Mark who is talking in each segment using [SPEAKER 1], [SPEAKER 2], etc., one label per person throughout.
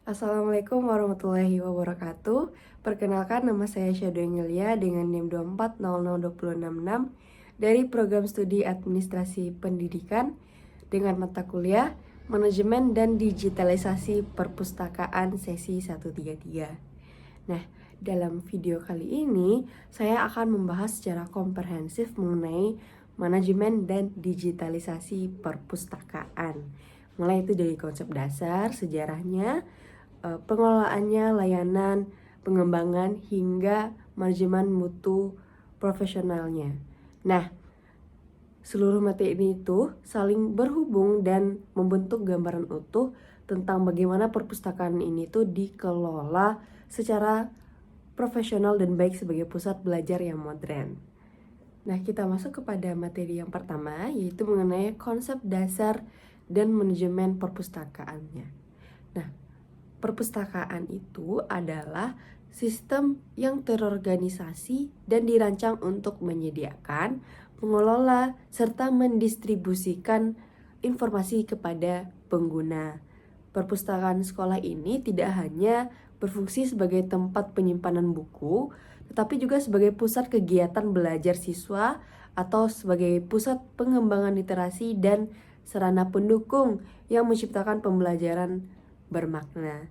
[SPEAKER 1] Assalamualaikum warahmatullahi wabarakatuh. Perkenalkan, nama saya Syahdu Angelia dengan NIM 2400266 dari Program Studi Administrasi Pendidikan dengan mata kuliah Manajemen dan Digitalisasi Perpustakaan sesi 133. Nah, dalam video kali ini saya akan membahas secara komprehensif mengenai manajemen dan digitalisasi perpustakaan. Mulai itu dari konsep dasar, sejarahnya, pengelolaannya, layanan, pengembangan, hingga manajemen mutu profesionalnya. Nah, seluruh materi ini itu saling berhubung dan membentuk gambaran utuh tentang bagaimana perpustakaan ini tuh dikelola secara profesional dan baik sebagai pusat belajar yang modern. Nah, kita masuk kepada materi yang pertama, yaitu mengenai konsep dasar dan manajemen perpustakaannya. Nah, perpustakaan itu adalah sistem yang terorganisasi dan dirancang untuk menyediakan, mengelola, serta mendistribusikan informasi kepada pengguna. Perpustakaan sekolah ini tidak hanya berfungsi sebagai tempat penyimpanan buku, tetapi juga sebagai pusat kegiatan belajar siswa atau sebagai pusat pengembangan literasi dan sarana pendukung yang menciptakan pembelajaran bermakna.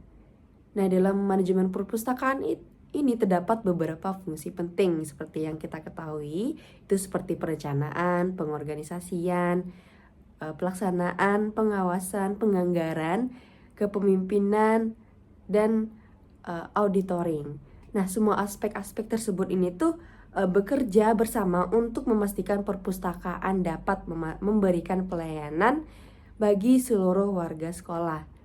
[SPEAKER 1] Nah, dalam manajemen perpustakaan ini terdapat beberapa fungsi penting seperti yang kita ketahui, itu seperti perencanaan, pengorganisasian, pelaksanaan, pengawasan, penganggaran, kepemimpinan, dan auditoring. Nah, semua aspek-aspek tersebut ini tuh bekerja bersama untuk memastikan perpustakaan dapat memberikan pelayanan bagi seluruh warga sekolah.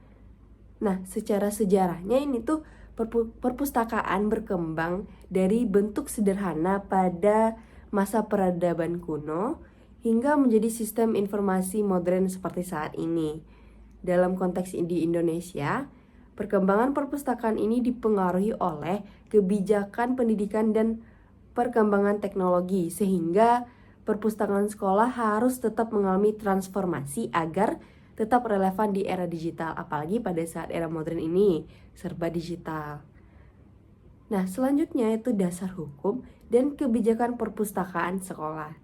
[SPEAKER 1] Nah, secara sejarahnya ini tuh perpustakaan berkembang dari bentuk sederhana pada masa peradaban kuno hingga menjadi sistem informasi modern seperti saat ini. Dalam konteks di Indonesia, perkembangan perpustakaan ini dipengaruhi oleh kebijakan pendidikan dan perkembangan teknologi, sehingga perpustakaan sekolah harus tetap mengalami transformasi agar tetap relevan di era digital, apalagi pada saat era modern ini serba digital. Nah, selanjutnya itu dasar hukum dan kebijakan perpustakaan sekolah.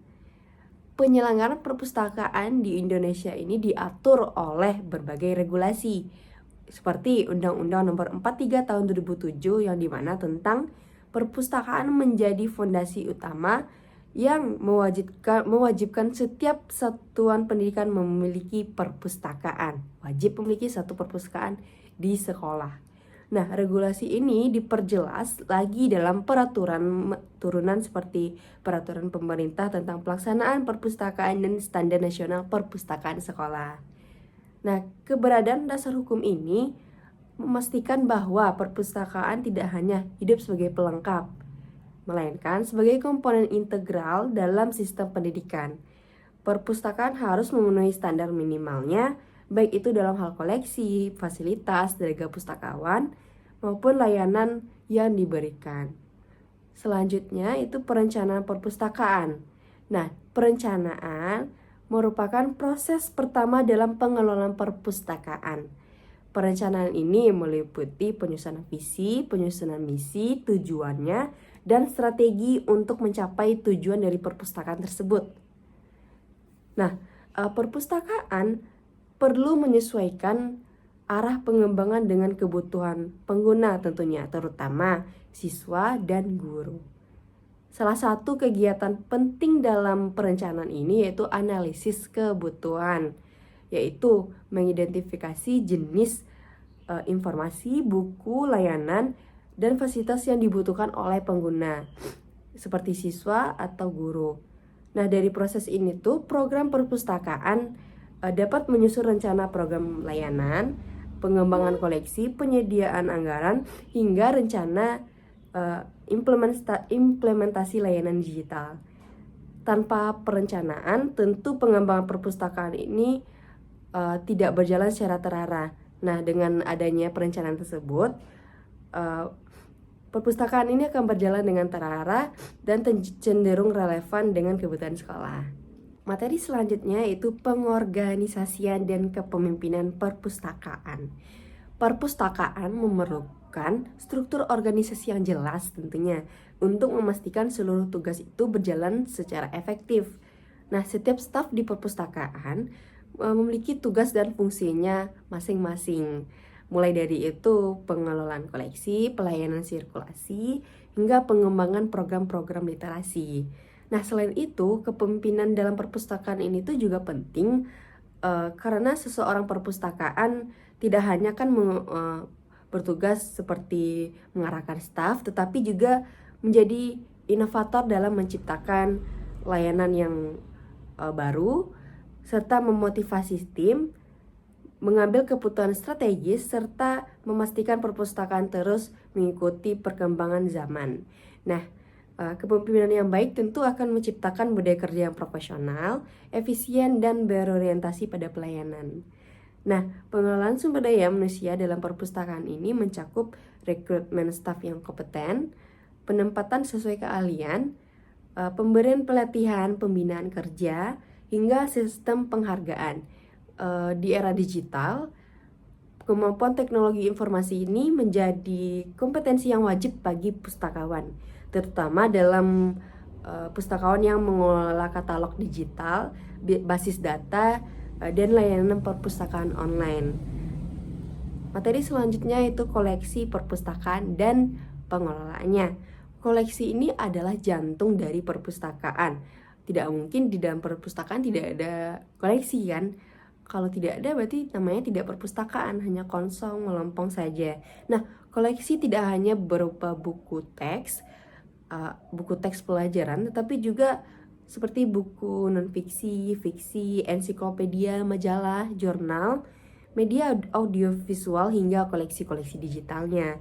[SPEAKER 1] Penyelenggaraan perpustakaan di Indonesia ini diatur oleh berbagai regulasi, seperti Undang-Undang Nomor 43 Tahun 2007 yang dimana tentang perpustakaan menjadi fondasi utama yang mewajibkan setiap satuan pendidikan memiliki perpustakaan, wajib memiliki satu perpustakaan di sekolah. Nah, regulasi ini diperjelas lagi dalam peraturan turunan seperti peraturan pemerintah tentang pelaksanaan perpustakaan dan standar nasional perpustakaan sekolah. Nah, keberadaan dasar hukum ini memastikan bahwa perpustakaan tidak hanya hidup sebagai pelengkap, melainkan sebagai komponen integral dalam sistem pendidikan. Perpustakaan harus memenuhi standar minimalnya, baik itu dalam hal koleksi, fasilitas, tenaga pustakawan, maupun layanan yang diberikan. Selanjutnya itu perencanaan perpustakaan. Nah, perencanaan merupakan proses pertama dalam pengelolaan perpustakaan. Perencanaan ini meliputi penyusunan visi, penyusunan misi, tujuannya, dan strategi untuk mencapai tujuan dari perpustakaan tersebut. Nah, perpustakaan perlu menyesuaikan arah pengembangan dengan kebutuhan pengguna tentunya, terutama siswa dan guru. Salah satu kegiatan penting dalam perencanaan ini yaitu analisis kebutuhan, yaitu mengidentifikasi jenis informasi, buku, layanan, dan fasilitas yang dibutuhkan oleh pengguna, seperti siswa atau guru. Nah, dari proses ini tuh program perpustakaan dapat menyusun rencana program layanan, pengembangan koleksi, penyediaan anggaran, hingga rencana implementasi layanan digital. Tanpa perencanaan, tentu pengembangan perpustakaan ini tidak berjalan secara terarah. Nah, dengan adanya perencanaan tersebut, perpustakaan ini akan berjalan dengan terarah dan cenderung relevan dengan kebutuhan sekolah. Materi selanjutnya yaitu pengorganisasian dan kepemimpinan perpustakaan. Perpustakaan memerlukan struktur organisasi yang jelas tentunya untuk memastikan seluruh tugas itu berjalan secara efektif. Nah, setiap staf di perpustakaan memiliki tugas dan fungsinya masing-masing. Mulai dari itu pengelolaan koleksi, pelayanan sirkulasi, hingga pengembangan program-program literasi. Nah, selain itu, kepemimpinan dalam perpustakaan ini tuh juga penting karena seseorang perpustakaan tidak hanya kan bertugas seperti mengarahkan staf, tetapi juga menjadi inovator dalam menciptakan layanan yang baru, serta memotivasi tim, mengambil keputusan strategis, serta memastikan perpustakaan terus mengikuti perkembangan zaman. Nah, kepemimpinan yang baik tentu akan menciptakan budaya kerja yang profesional, efisien, dan berorientasi pada pelayanan. Nah, pengelolaan sumber daya manusia dalam perpustakaan ini mencakup rekrutmen staf yang kompeten, penempatan sesuai keahlian, pemberian pelatihan pembinaan kerja, hingga sistem penghargaan. Di era digital, kemampuan teknologi informasi ini menjadi kompetensi yang wajib bagi pustakawan, terutama dalam pustakawan yang mengelola katalog digital, basis data, dan layanan perpustakaan online. Materi selanjutnya itu koleksi perpustakaan dan pengelolaannya. Koleksi ini adalah jantung dari perpustakaan. Tidak mungkin di dalam perpustakaan tidak ada koleksi kan? Kalau tidak ada berarti namanya tidak perpustakaan, hanya kosong, melompong saja. Nah, koleksi tidak hanya berupa buku teks pelajaran, tetapi juga seperti buku non-fiksi, fiksi, ensiklopedia, majalah, jurnal, media audiovisual, hingga koleksi-koleksi digitalnya.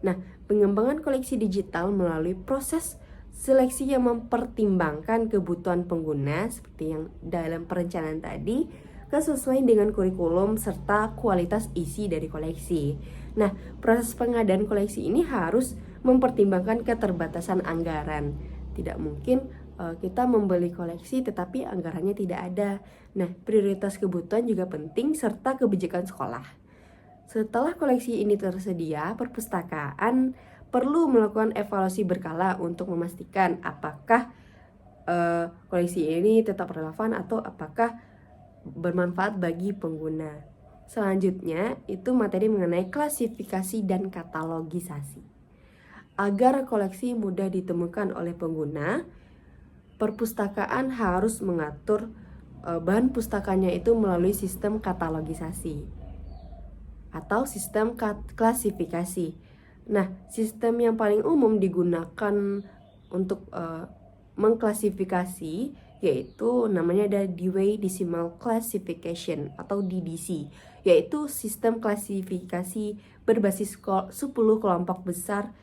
[SPEAKER 1] Nah, pengembangan koleksi digital melalui proses seleksi yang mempertimbangkan kebutuhan pengguna seperti yang dalam perencanaan tadi, kesesuaian dengan kurikulum serta kualitas isi dari koleksi. Nah, proses pengadaan koleksi ini harus mempertimbangkan keterbatasan anggaran. Tidak mungkin kita membeli koleksi tetapi anggarannya tidak ada. Nah, prioritas kebutuhan juga penting serta kebijakan sekolah. Setelah koleksi ini tersedia, perpustakaan perlu melakukan evaluasi berkala untuk memastikan apakah koleksi ini tetap relevan atau apakah bermanfaat bagi pengguna. Selanjutnya itu materi mengenai klasifikasi dan katalogisasi. Agar koleksi mudah ditemukan oleh pengguna, perpustakaan harus mengatur bahan pustakanya itu melalui sistem katalogisasi atau sistem klasifikasi. Nah, sistem yang paling umum digunakan untuk mengklasifikasi yaitu namanya ada Dewey Decimal Classification atau DDC, yaitu sistem klasifikasi berbasis 10 kelompok besar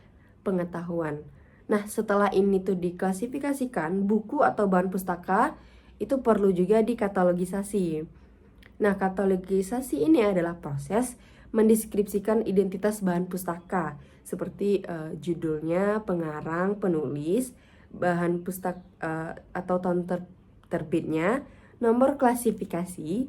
[SPEAKER 1] pengetahuan. Nah, setelah ini tuh diklasifikasikan, buku atau bahan pustaka itu perlu juga dikatalogisasi. Nah, katalogisasi ini adalah proses mendeskripsikan identitas bahan pustaka seperti judulnya, pengarang, penulis, bahan pustaka atau tahun terbitnya, nomor klasifikasi,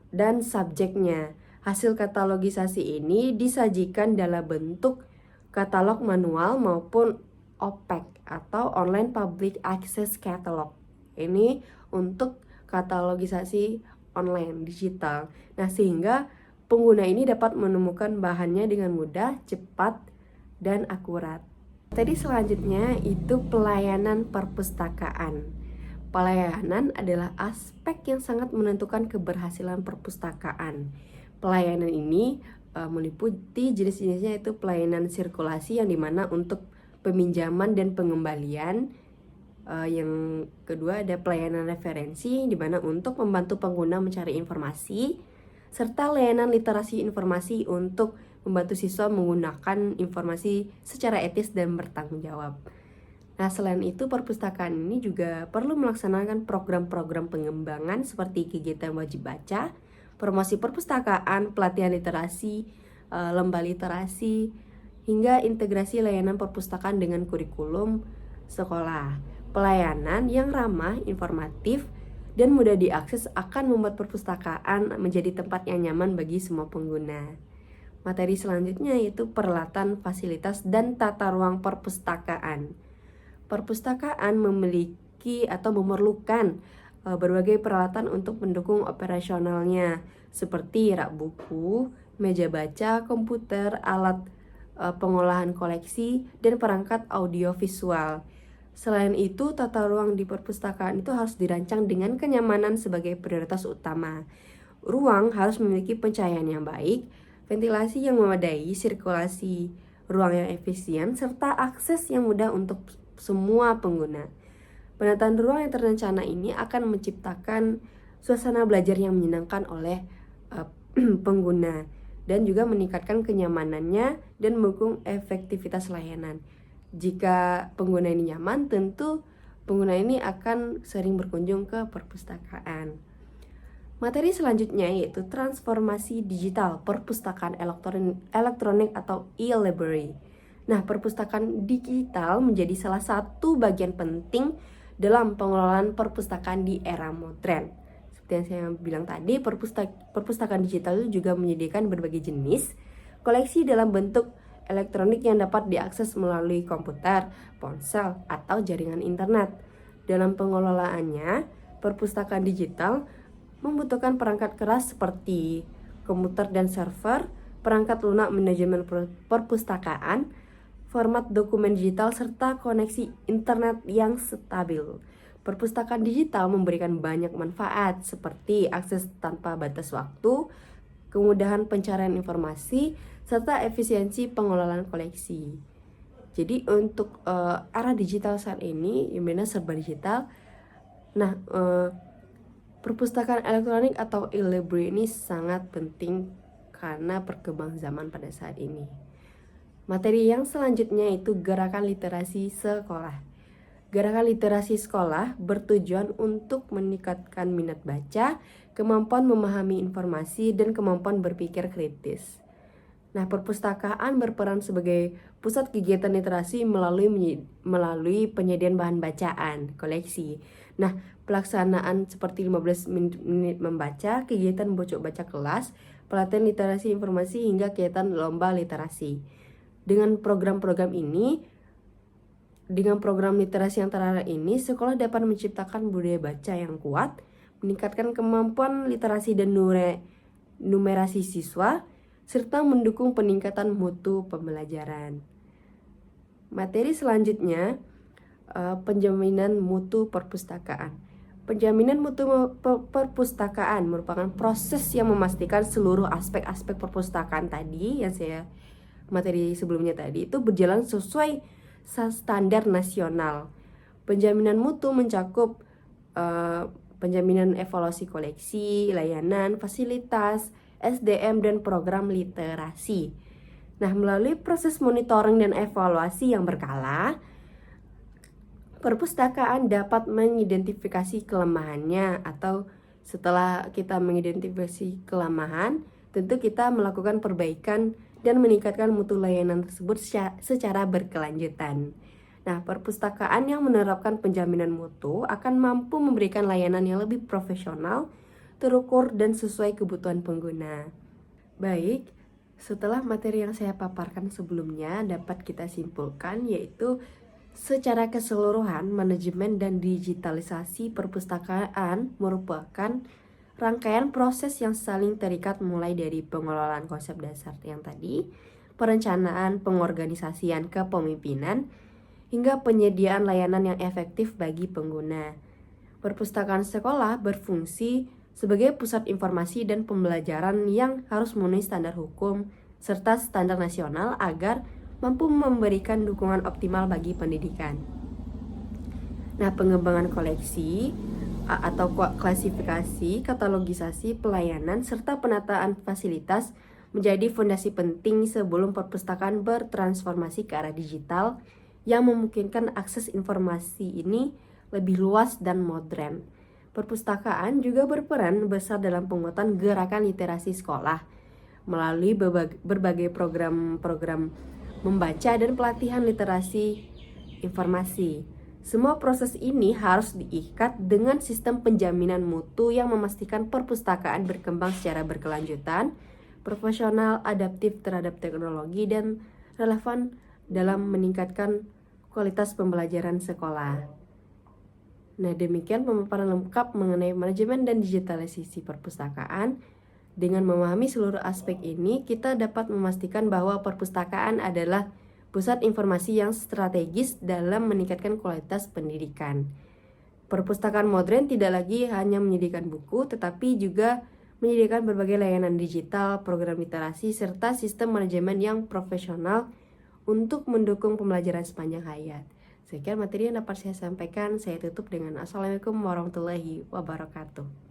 [SPEAKER 1] dan subjeknya. Hasil katalogisasi ini disajikan dalam bentuk katalog manual maupun OPAC atau Online Public Access Catalog. Ini untuk katalogisasi online digital. Nah, sehingga pengguna ini dapat menemukan bahannya dengan mudah, cepat, dan akurat. Tadi selanjutnya itu pelayanan perpustakaan. Pelayanan adalah aspek yang sangat menentukan keberhasilan perpustakaan. Pelayanan ini meliputi jenis-jenisnya itu pelayanan sirkulasi yang dimana untuk peminjaman dan pengembalian. Yang kedua ada pelayanan referensi dimana untuk membantu pengguna mencari informasi, serta layanan literasi informasi untuk membantu siswa menggunakan informasi secara etis dan bertanggung jawab. Nah, selain itu perpustakaan ini juga perlu melaksanakan program-program pengembangan seperti kegiatan wajib baca, promosi perpustakaan, pelatihan literasi, lomba literasi, hingga integrasi layanan perpustakaan dengan kurikulum sekolah. Pelayanan yang ramah, informatif, dan mudah diakses akan membuat perpustakaan menjadi tempat yang nyaman bagi semua pengguna. Materi selanjutnya yaitu peralatan, fasilitas, dan tata ruang perpustakaan. Perpustakaan memiliki atau memerlukan berbagai peralatan untuk mendukung operasionalnya, seperti rak buku, meja baca, komputer, alat pengolahan koleksi, dan perangkat audiovisual. Selain itu, tata ruang di perpustakaan itu harus dirancang dengan kenyamanan sebagai prioritas utama. Ruang harus memiliki pencahayaan yang baik, ventilasi yang memadai, sirkulasi ruang yang efisien, serta akses yang mudah untuk semua pengguna. Penataan ruang yang terencana ini akan menciptakan suasana belajar yang menyenangkan oleh pengguna dan juga meningkatkan kenyamanannya dan mendukung efektivitas layanan. Jika pengguna ini nyaman, tentu pengguna ini akan sering berkunjung ke perpustakaan. Materi selanjutnya yaitu transformasi digital perpustakaan elektronik atau e-library. Nah, perpustakaan digital menjadi salah satu bagian penting dalam pengelolaan perpustakaan di era modern. Seperti yang saya bilang tadi, perpustakaan digital itu juga menyediakan berbagai jenis koleksi dalam bentuk elektronik yang dapat diakses melalui komputer, ponsel, atau jaringan internet. Dalam pengelolaannya, perpustakaan digital membutuhkan perangkat keras seperti komputer dan server, perangkat lunak manajemen perpustakaan, format dokumen digital, serta koneksi internet yang stabil. Perpustakaan digital memberikan banyak manfaat seperti akses tanpa batas waktu, kemudahan pencarian informasi, serta efisiensi pengelolaan koleksi. Jadi untuk era digital saat ini, yang benar serba digital. Nah, perpustakaan elektronik atau e-library ini sangat penting karena perkembangan zaman pada saat ini. Materi yang selanjutnya itu gerakan literasi sekolah. Gerakan literasi sekolah bertujuan untuk meningkatkan minat baca, kemampuan memahami informasi, dan kemampuan berpikir kritis. Nah, perpustakaan berperan sebagai pusat kegiatan literasi melalui penyediaan bahan bacaan, koleksi. Nah, pelaksanaan seperti 15 menit membaca, kegiatan bocok baca kelas, pelatihan literasi informasi, hingga kegiatan lomba literasi. Dengan program literasi yang terarah ini, sekolah dapat menciptakan budaya baca yang kuat, meningkatkan kemampuan literasi dan numerasi siswa, serta mendukung peningkatan mutu pembelajaran. Materi selanjutnya, penjaminan mutu perpustakaan. Penjaminan mutu perpustakaan merupakan proses yang memastikan seluruh aspek-aspek perpustakaan tadi yang saya materi sebelumnya tadi itu berjalan sesuai standar nasional. Penjaminan mutu mencakup penjaminan evaluasi koleksi, layanan, fasilitas, SDM, dan program literasi. Nah, melalui proses monitoring dan evaluasi yang berkala, perpustakaan dapat mengidentifikasi kelemahannya, atau setelah kita mengidentifikasi kelemahan, tentu kita melakukan perbaikan dan meningkatkan mutu layanan tersebut secara berkelanjutan. Nah, perpustakaan yang menerapkan penjaminan mutu akan mampu memberikan layanan yang lebih profesional, terukur, dan sesuai kebutuhan pengguna. Baik, setelah materi yang saya paparkan sebelumnya dapat kita simpulkan yaitu secara keseluruhan manajemen dan digitalisasi perpustakaan merupakan rangkaian proses yang saling terikat mulai dari pengelolaan konsep dasar yang tadi, perencanaan, pengorganisasian, kepemimpinan, hingga penyediaan layanan yang efektif bagi pengguna. Perpustakaan sekolah berfungsi sebagai pusat informasi dan pembelajaran yang harus memenuhi standar hukum serta standar nasional agar mampu memberikan dukungan optimal bagi pendidikan. Nah, pengembangan koleksi atau klasifikasi, katalogisasi, pelayanan, serta penataan fasilitas menjadi fondasi penting sebelum perpustakaan bertransformasi ke arah digital yang memungkinkan akses informasi ini lebih luas dan modern. Perpustakaan juga berperan besar dalam penguatan gerakan literasi sekolah melalui berbagai program-program membaca dan pelatihan literasi informasi. Semua proses ini harus diikat dengan sistem penjaminan mutu yang memastikan perpustakaan berkembang secara berkelanjutan, profesional, adaptif terhadap teknologi, dan relevan dalam meningkatkan kualitas pembelajaran sekolah. Nah, demikian pemaparan lengkap mengenai manajemen dan digitalisasi perpustakaan. Dengan memahami seluruh aspek ini, kita dapat memastikan bahwa perpustakaan adalah pusat informasi yang strategis dalam meningkatkan kualitas pendidikan. Perpustakaan modern tidak lagi hanya menyediakan buku, tetapi juga menyediakan berbagai layanan digital, program literasi, serta sistem manajemen yang profesional untuk mendukung pembelajaran sepanjang hayat. Sekian materi yang dapat saya sampaikan. Saya tutup dengan Assalamualaikum warahmatullahi wabarakatuh.